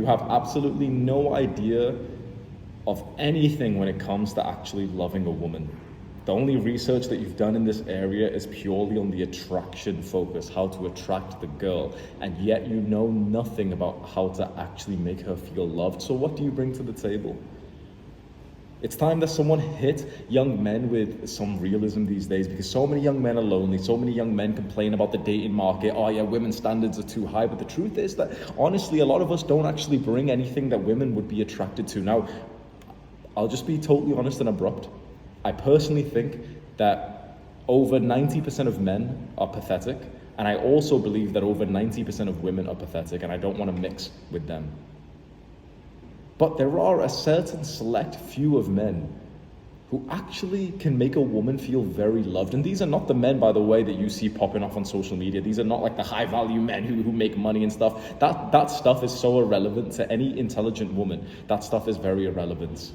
You have absolutely no idea of anything when it comes to actually loving a woman. The only research that you've done in this area is purely on the attraction focus, how to attract the girl, and yet you know nothing about how to actually make her feel loved. So what do you bring to the table? It's time that someone hit young men with some realism these days, because so many young men are lonely, so many young men complain about the dating market. Oh yeah, women's standards are too high. But the truth is that honestly, a lot of us don't actually bring anything that women would be attracted to. Now, I'll just be totally honest and abrupt. I personally think that over 90% of men are pathetic, and I also believe that over 90% of women are pathetic, and I don't want to mix with them. But there are a certain select few of men who actually can make a woman feel very loved. And these are not the men, by the way, that you see popping off on social media. These are not like the high value men who make money and stuff. That stuff is so irrelevant to any intelligent woman. That stuff is very irrelevant.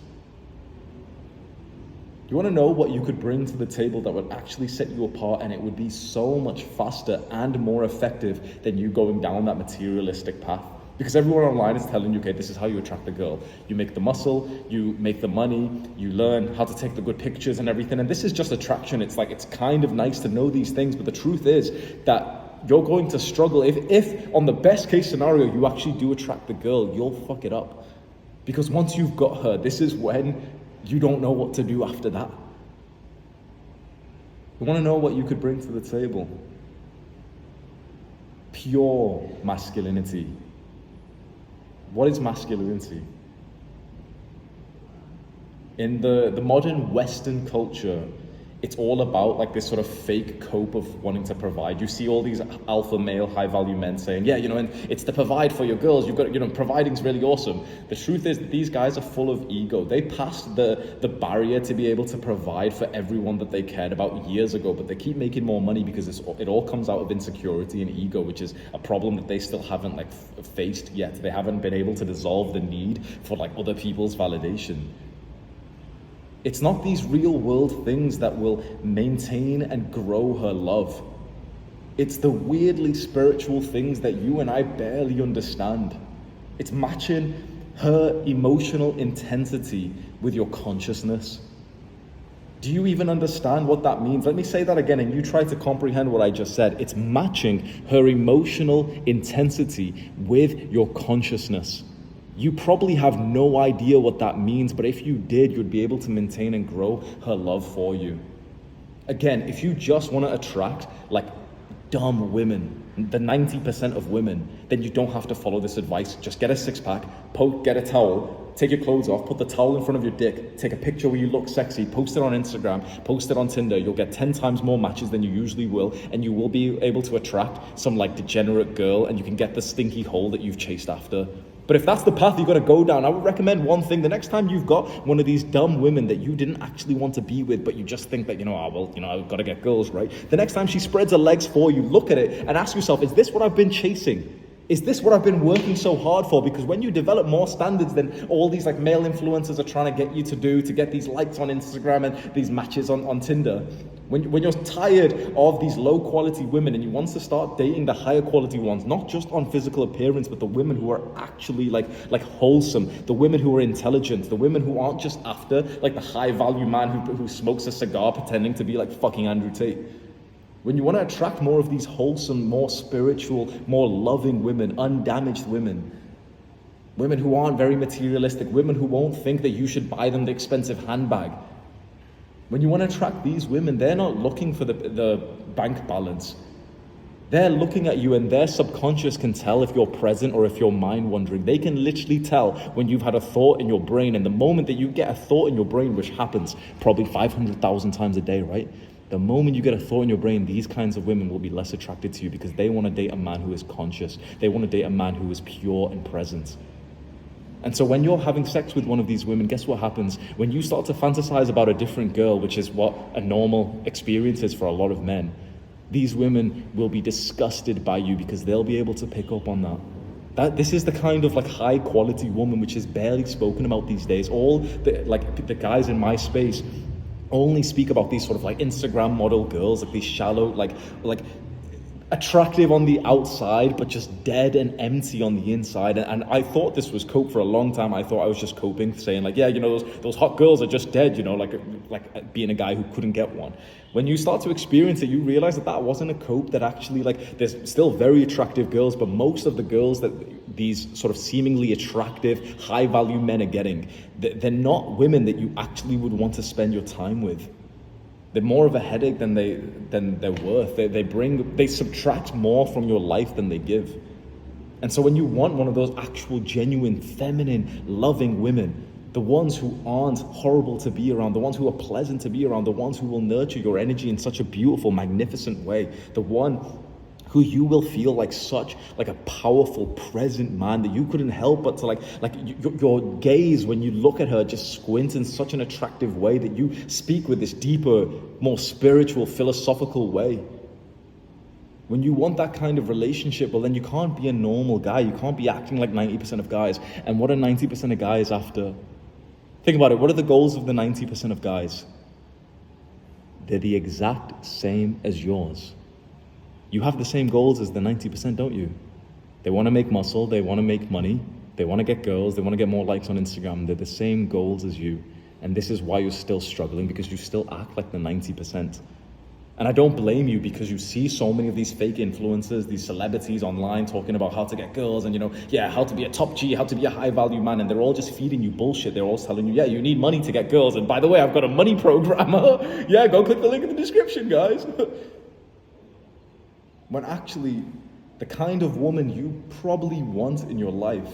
You want to know what you could bring to the table that would actually set you apart, and it would be so much faster and more effective than you going down that materialistic path. Because everyone online is telling you, okay, this is how you attract a girl. You make the muscle, you make the money, you learn how to take the good pictures and everything. And this is just attraction. It's like, it's kind of nice to know these things, but the truth is that you're going to struggle. If on the best case scenario, you actually do attract the girl, you'll fuck it up. Because once you've got her, this is when you don't know what to do after that. You want to know what you could bring to the table? Pure masculinity. What is masculinity? In the modern Western culture, it's all about like this sort of fake cope of wanting to provide. You see all these alpha male, high value men saying, yeah, and it's to provide for your girls. You've got, providing's really awesome. The truth is that these guys are full of ego. They passed the barrier to be able to provide for everyone that they cared about years ago, but they keep making more money because it all comes out of insecurity and ego, which is a problem that they still haven't faced yet. They haven't been able to dissolve the need for other people's validation. It's not these real world things that will maintain and grow her love. It's the weirdly spiritual things that you and I barely understand. It's matching her emotional intensity with your consciousness. Do you even understand what that means? Let me say that again and you try to comprehend what I just said. It's matching her emotional intensity with your consciousness. You probably have no idea what that means, but if you did, you'd be able to maintain and grow her love for you. Again, if you just want to attract dumb women, the 90% of women, then you don't have to follow this advice. Just get a six-pack, get a towel, take your clothes off, put the towel in front of your dick, take a picture where you look sexy, post it on Instagram, post it on Tinder. You'll get 10 times more matches than you usually will, and you will be able to attract some degenerate girl, and you can get the stinky hole that you've chased after. But if that's the path you've got to go down, I would recommend one thing. The next time you've got one of these dumb women that you didn't actually want to be with, but you just think that, I've got to get girls, right? The next time she spreads her legs for you, look at it and ask yourself, is this what I've been chasing? Is this what I've been working so hard for? Because when you develop more standards than all these male influencers are trying to get you to do, to get these likes on Instagram and these matches on Tinder, when you're tired of these low quality women and you want to start dating the higher quality ones, not just on physical appearance, but the women who are actually wholesome, the women who are intelligent, the women who aren't just after the high value man who smokes a cigar pretending to be fucking Andrew Tate. When you want to attract more of these wholesome, more spiritual, more loving women, undamaged women who aren't very materialistic, women who won't think that you should buy them the expensive handbag. When you want to attract these women, they're not looking for the bank balance. They're looking at you and their subconscious can tell if you're present or if you're mind wandering. They can literally tell when you've had a thought in your brain, and the moment that you get a thought in your brain, which happens probably 500,000 times a day, right? The moment you get a thought in your brain, these kinds of women will be less attracted to you because they want to date a man who is conscious. They want to date a man who is pure and present. And so when you're having sex with one of these women, guess what happens? When you start to fantasize about a different girl, which is what a normal experience is for a lot of men, these women will be disgusted by you because they'll be able to pick up on that. This is the kind of high quality woman which is barely spoken about these days. All the guys in my space only speak about these sort of Instagram model girls, these shallow, attractive on the outside, but just dead and empty on the inside. And I thought this was cope for a long time. I thought I was just coping, saying like, yeah, you know, those hot girls are just dead, you know, like being a guy who couldn't get one. When you start to experience it, you realize that wasn't a cope, that actually, like, there's still very attractive girls, but most of the girls that these sort of seemingly attractive, high value men are getting, they're not women that you actually would want to spend your time with. They're more of a headache than they're worth. They subtract more from your life than they give. And so when you want one of those actual, genuine, feminine, loving women, the ones who aren't horrible to be around, the ones who are pleasant to be around, the ones who will nurture your energy in such a beautiful, magnificent way, the one who you will feel like such like a powerful, present man that you couldn't help but to your gaze when you look at her just squint in such an attractive way that you speak with this deeper, more spiritual, philosophical way. When you want that kind of relationship, well, then you can't be a normal guy. You can't be acting like 90% of guys. And what are 90% of guys after? Think about it. What are the goals of the 90% of guys? They're the exact same as yours. You have the same goals as the 90%, don't you? They want to make muscle, they want to make money, they want to get girls, they want to get more likes on Instagram. They're the same goals as you. And this is why you're still struggling, because you still act like the 90%. And I don't blame you, because you see so many of these fake influencers, these celebrities online talking about how to get girls and, you know, how to be a top G, how to be a high value man. And they're all just feeding you bullshit. They're all telling you, you need money to get girls. And by the way, I've got a money programmer. Go click the link in the description, guys. When actually, the kind of woman you probably want in your life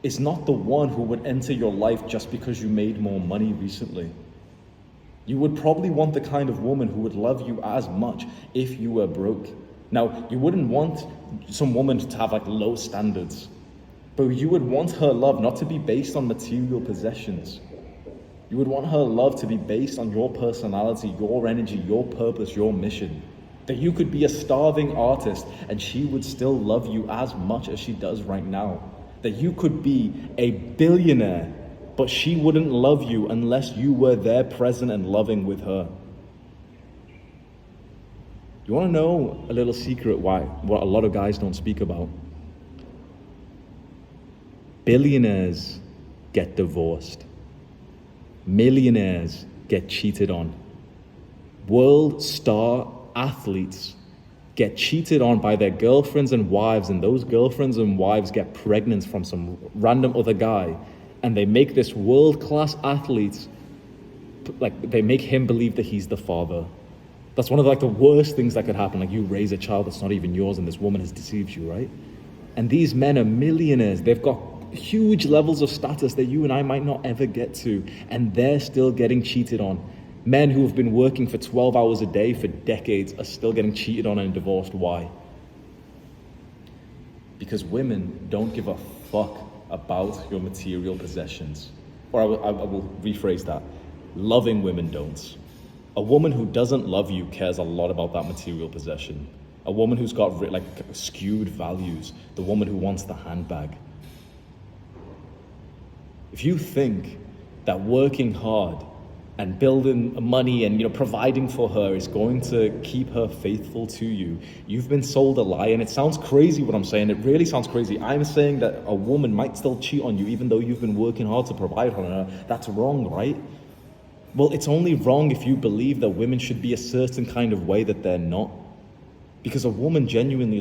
is not the one who would enter your life just because you made more money recently. You would probably want the kind of woman who would love you as much if you were broke. Now, you wouldn't want some woman to have like low standards, but you would want her love not to be based on material possessions. You would want her love to be based on your personality, your energy, your purpose, your mission. That you could be a starving artist and she would still love you as much as she does right now. That you could be a billionaire, but she wouldn't love you unless you were there present and loving with her. You want to know a little secret what a lot of guys don't speak about? Billionaires get divorced. Millionaires get cheated on. World star athletes get cheated on by their girlfriends and wives, and those girlfriends and wives get pregnant from some random other guy, and they make this world-class athlete, like, they make him believe that he's the father. That's one of the worst things that could happen. Like, you raise a child that's not even yours and this woman has deceived you, right? And these men are millionaires. They've got huge levels of status that you and I might not ever get to, and they're still getting cheated on. Men who have been working for 12 hours a day for decades are still getting cheated on and divorced. Why? Because women don't give a fuck about your material possessions. Or I will rephrase that. Loving women don't. A woman who doesn't love you cares a lot about that material possession. A woman who's got skewed values. The woman who wants the handbag. If you think that working hard and building money and providing for her is going to keep her faithful to you, you've been sold a lie. And it sounds crazy what I'm saying. It really sounds crazy. I'm saying that a woman might still cheat on you even though you've been working hard to provide for her. That's wrong, right? Well, it's only wrong if you believe that women should be a certain kind of way that they're not. Because a woman genuinely,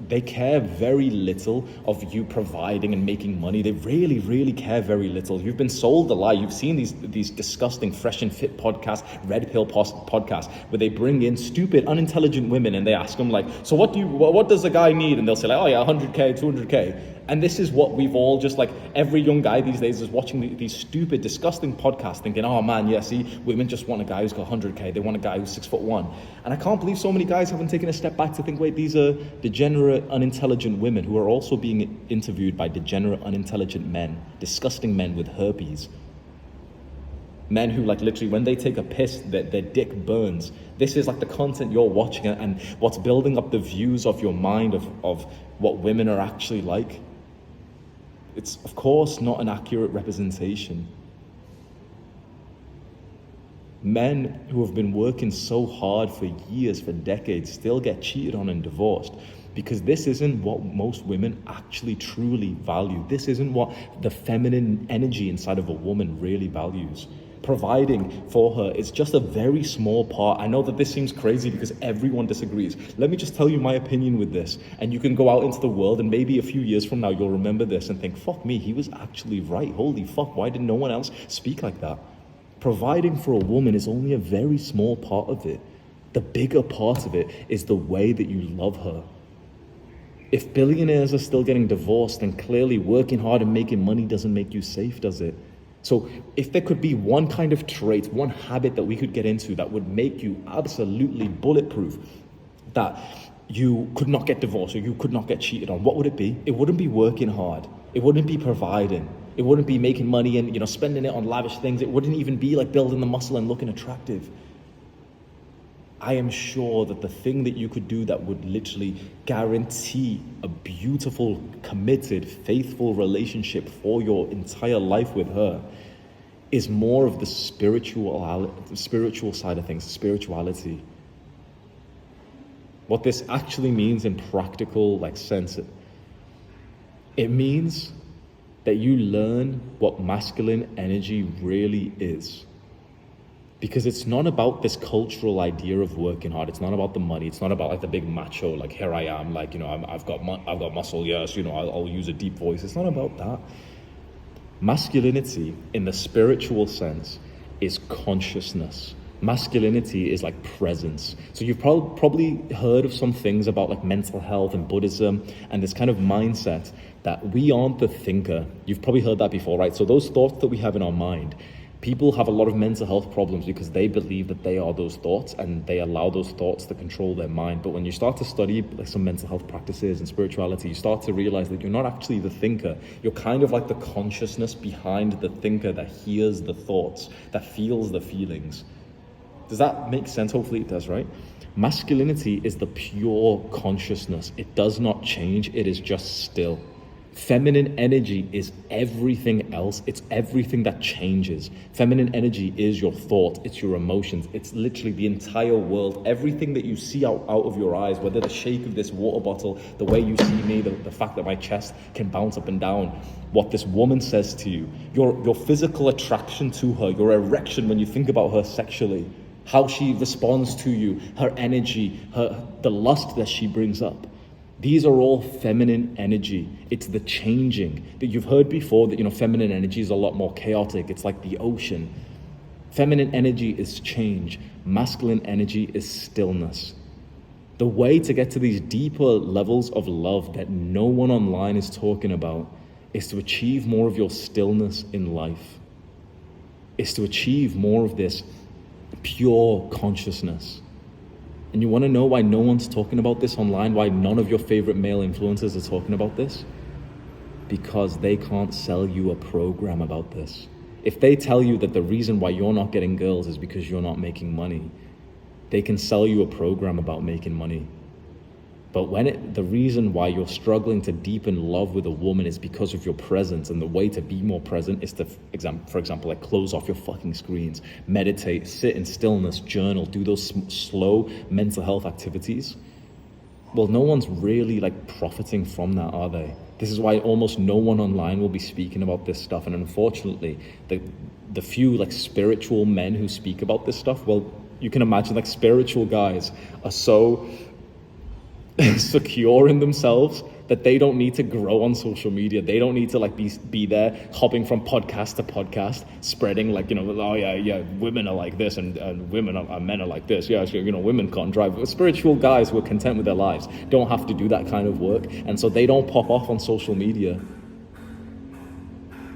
they care very little of you providing and making money. They really, really care very little. You've been sold a lie. You've seen these disgusting Fresh and Fit podcasts, Red Pill podcasts, where they bring in stupid, unintelligent women and they ask them so what does a guy need? And they'll say 100K, 200K. And this is what we've all every young guy these days is watching these stupid, disgusting podcasts thinking, oh man, yeah, see, women just want a guy who's got 100K. They want a guy who's 6'1". And I can't believe so many guys haven't taken a step back to think, wait, these are degenerate, unintelligent women who are also being interviewed by degenerate, unintelligent men, disgusting men with herpes. Men who literally when they take a piss, their dick burns. This is the content you're watching and what's building up the views of your mind of what women are actually like. It's, of course, not an accurate representation. Men who have been working so hard for years, for decades, still get cheated on and divorced because this isn't what most women actually truly value. This isn't what the feminine energy inside of a woman really values. Providing for her is just a very small part. I know that this seems crazy because everyone disagrees. Let me just tell you my opinion with this, and you can go out into the world and maybe a few years from now you'll remember this and think, fuck me, he was actually right. Holy fuck, why did no one else speak like that? Providing for a woman is only a very small part of it. The bigger part of it is the way that you love her. If billionaires are still getting divorced, then clearly working hard and making money doesn't make you safe, does it? So if there could be one kind of trait, one habit that we could get into that would make you absolutely bulletproof, that you could not get divorced or you could not get cheated on, what would it be? It wouldn't be working hard. It wouldn't be providing. It wouldn't be making money and spending it on lavish things. It wouldn't even be like building the muscle and looking attractive. I am sure that the thing that you could do that would literally guarantee a beautiful, committed, faithful relationship for your entire life with her is more of the spiritual side of things, spirituality. What this actually means in practical sense, it means that you learn what masculine energy really is. Because it's not about this cultural idea of working hard. It's not about the money. It's not about the big macho, here I am, I've got muscle, yes, I'll use a deep voice. It's not about that. Masculinity, in the spiritual sense, is consciousness. Masculinity is presence. So you've probably heard of some things about mental health and Buddhism and this kind of mindset that we aren't the thinker. You've probably heard that before, right? So those thoughts that we have in our mind, people have a lot of mental health problems because they believe that they are those thoughts and they allow those thoughts to control their mind. But when you start to study some mental health practices and spirituality, you start to realize that you're not actually the thinker. You're kind of like the consciousness behind the thinker that hears the thoughts, that feels the feelings. Does that make sense? Hopefully it does, right? Masculinity is the pure consciousness. It does not change. It is just still. Feminine energy is everything else. It's everything that changes. Feminine energy is your thought. It's your emotions. It's literally the entire world. Everything that you see out of your eyes, whether the shape of this water bottle, the way you see me, the fact that my chest can bounce up and down, what this woman says to you, your physical attraction to her, your erection when you think about her sexually, how she responds to you, her energy, the lust that she brings up. These are all feminine energy. It's the changing that you've heard before that, feminine energy is a lot more chaotic. It's like the ocean. Feminine energy is change. Masculine energy is stillness. The way to get to these deeper levels of love that no one online is talking about is to achieve more of your stillness in life. Is to achieve more of this pure consciousness. And you want to know why no one's talking about this online? Why none of your favorite male influencers are talking about this? Because they can't sell you a program about this. If they tell you that the reason why you're not getting girls is because you're not making money, they can sell you a program about making money. But the reason why you're struggling to deepen love with a woman is because of your presence, and the way to be more present is to, for example, close off your fucking screens, meditate, sit in stillness, journal, do those slow mental health activities. Well, no one's really profiting from that, are they? This is why almost no one online will be speaking about this stuff. And unfortunately, the few spiritual men who speak about this stuff, well, you can imagine spiritual guys are so secure in themselves that they don't need to grow on social media. They don't need to be there hopping from podcast to podcast, spreading oh yeah, women are like this and women are men are like this. Yeah, women can't drive. But spiritual guys who are content with their lives don't have to do that kind of work, and so they don't pop off on social media.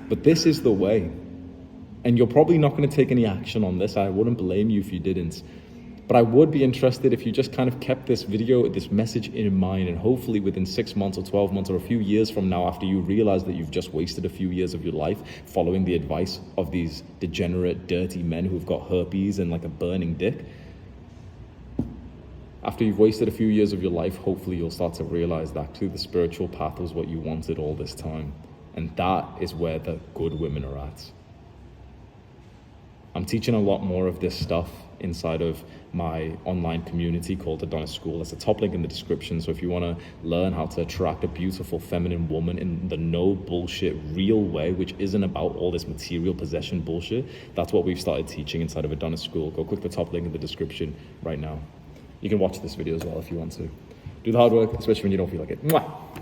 But this is the way, and you're probably not going to take any action on this. I wouldn't blame you if you didn't. But I would be interested if you just kind of kept this video, this message in mind, and hopefully within 6 months or 12 months or a few years from now, after you realize that you've just wasted a few years of your life following the advice of these degenerate, dirty men who've got herpes and a burning dick, after you've wasted a few years of your life, hopefully you'll start to realize that actually the spiritual path was what you wanted all this time. And that is where the good women are at. I'm teaching a lot more of this stuff inside of my online community called Adonis School. There's a top link in the description. So if you want to learn how to attract a beautiful feminine woman in the no bullshit real way, which isn't about all this material possession bullshit, that's what we've started teaching inside of Adonis School. Go click the top link in the description right now. You can watch this video as well if you want to. Do the hard work, especially when you don't feel like it. Mwah!